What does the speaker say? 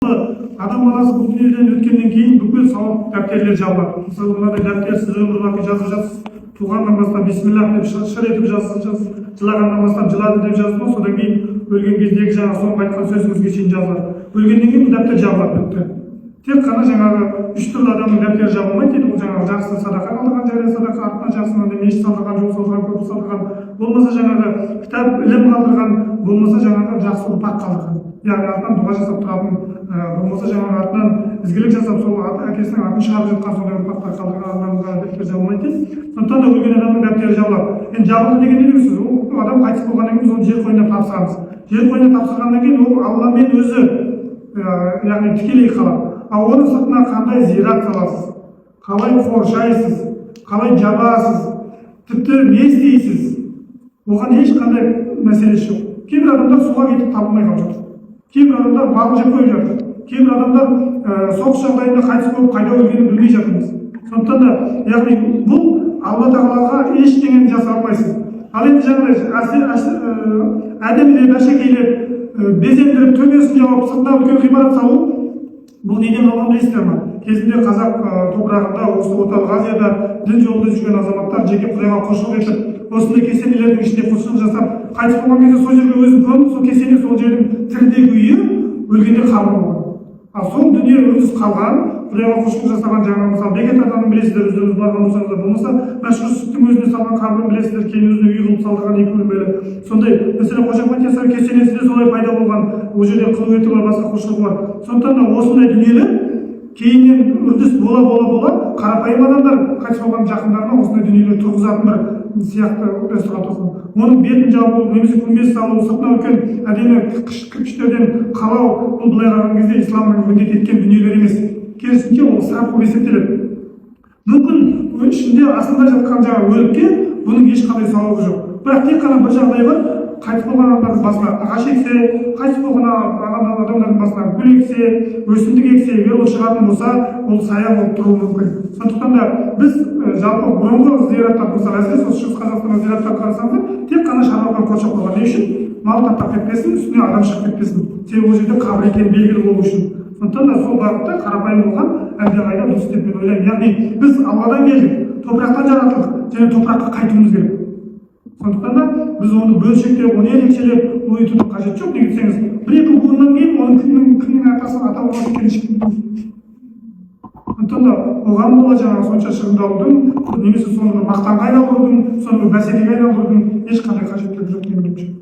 жалпы адам баласы бұл дүниеден өткеннен кейін бүкіл сауап дәптерлер жабылады. Мысалы мынадай дәптер сіз өмір бақи жазып жатсыз. Туғаннан бастап бисмиллах деп шыр етіп жазсаңыз, жылағаннан бастап жылады деп жаздыңыз, содан кейін өлген кездегі жаңағы соңғы айтқан сөзіңізге шейін жазылады. Өлгеннен кейін бұл дәптер жабылады, бітті. Тек қана жаңағы үш түрлі адамның дәптері жабылмайды дейді. Ол жаңағы жақсы садақа қылған, жария садақа, артынан жақсы мешіт салдырған, жол салдырған, көпір салдырған, болмаса жаңағы кітап ілім қалдырған, болмаса жаңағы жақсы ұрпақ қалдырған. Яғни артынан дұға жасап тұратын, болмаса жаңағы артынан ізгілік жасап сол әкесінің атын шығарып жатқан сондай ұрпақтар қалдырған адамға дәптер жабылмайды дейді. Сондықтан да өлген адамның дәптері жабылады. Енді жабылды деген не дегенсіз? Ол адам қайтыс болғаннан кейін оны жер қойнына тапсырамыз. Жер қойнына тапсырғаннан кейін ол Алламен өзі яғни тікелей қалады. Ал оның сыртына қандай зират саласыз, қалай қоршайсыз, қалай жабасыз, тіпті не істейсіз, оған ешқандай мәселе жоқ. Кейбір адамдар суға кетіп табылмай қалып жатыр. Кейбір адамдар балық жеп қойып жатыр. Кейбір адамдар соғыс жағдайында қайтыс болып қайда өлгенін білмей жатырмыз. Сондықтан да, яғни бұл Алла тағалаға ештеңені жасай алмайсыз. Ал енді жаңағыдай әдемілеп, әшекейлеп, безендіріп, төбесін жауып, сыртына үлкен ғимарат салу, бұл неден қалған білесіздер ме? Кезінде қазақ топырағында, осы орталық Азияда дін жолында жүрген азаматтар жеке құдайға құлшылық етіп, осындай кесенелердің ішінде құлшылық жасап, қайтыс болған кезде сол жерге өзін көміп, сол кесене сол жердің тірідегі үйі, өлгенде қабір болған. Ал сол дүние үнсіз қалған, құдайға құлшылық жасаған жаңағы мысалы Бекет атаны білесіздер, өздеріңіз барған болсаңыздар, болмаса Мәшһүр Жүсіптің өзіне салған қабірін білесіздер, кейін өзіне үй қылып салдырған 2 бөлмелі. Сондай мәселен Қожа Ахмет Яссауи кесенесі де солай пайда болған. Ол жерде қылу еті бар, басқа құлшылығы бар. Сондықтан да осындай дүниелер кейіннен үрдіс бола қарапайым адамдар қайтыс болған жақындарына осындай дүниелер тұрғызатын бір сияқты дәстүр қалыптасқан. Оның бетін жабу, немесе күмбез салу, сыртына үлкен әдемі кірпіштерден қалау, бұл былай қараған кезде исламның міндет еткен дүниелер емес. Керісінше ол ысырап болып есептеледі. Мүмкін ішінде астында жатқан жаңағы өлікке бұның ешқандай сауабы жоқ. Бірақ тек қана бір жағдай бар, қайтыс болған адамдардың басына ағаш ексе, қайтыс болған адамдардың басына гүл ексе, өсімдік ексе, егер ол шығатын болса, ол сая болып тұруы мүмкін. Сондықтан да біз жалпы бұрынғы зираттар, мысалы әсіресе осы Шығыс Қазақстандағы зираттарды қарасаңыздар, тек қана шаруамен қоршап қойған. Не үшін? Мал таптап кетпесін, үстіне адам шығып кетпесін. Себебі ол жерде қабір екені белгілі болу үшін. Сондықтан да сол бағытта қарапайым болған әлдеқайда дұрыс деп мен ойлаймын. Яғни біз Алладан келдік, топырақтан жаратылдық және топыраққа қайтуымыз керек. Сондықтан да біз оны бөлшектеп, оны ерекшелеп өйтудің қажеті жоқ. Неге десеңіз, 1-2 буыннан кейін оның кімнің атасын ата бабасы екенін ешкім білмейді. Сондықтан да оған бола жаңағы сонша шығындалудың, немесе соны мақтанға айналдырудың, соны бәсекеге айналдырудың ешқандай қажеттілігі жоқ деп ойлаймын.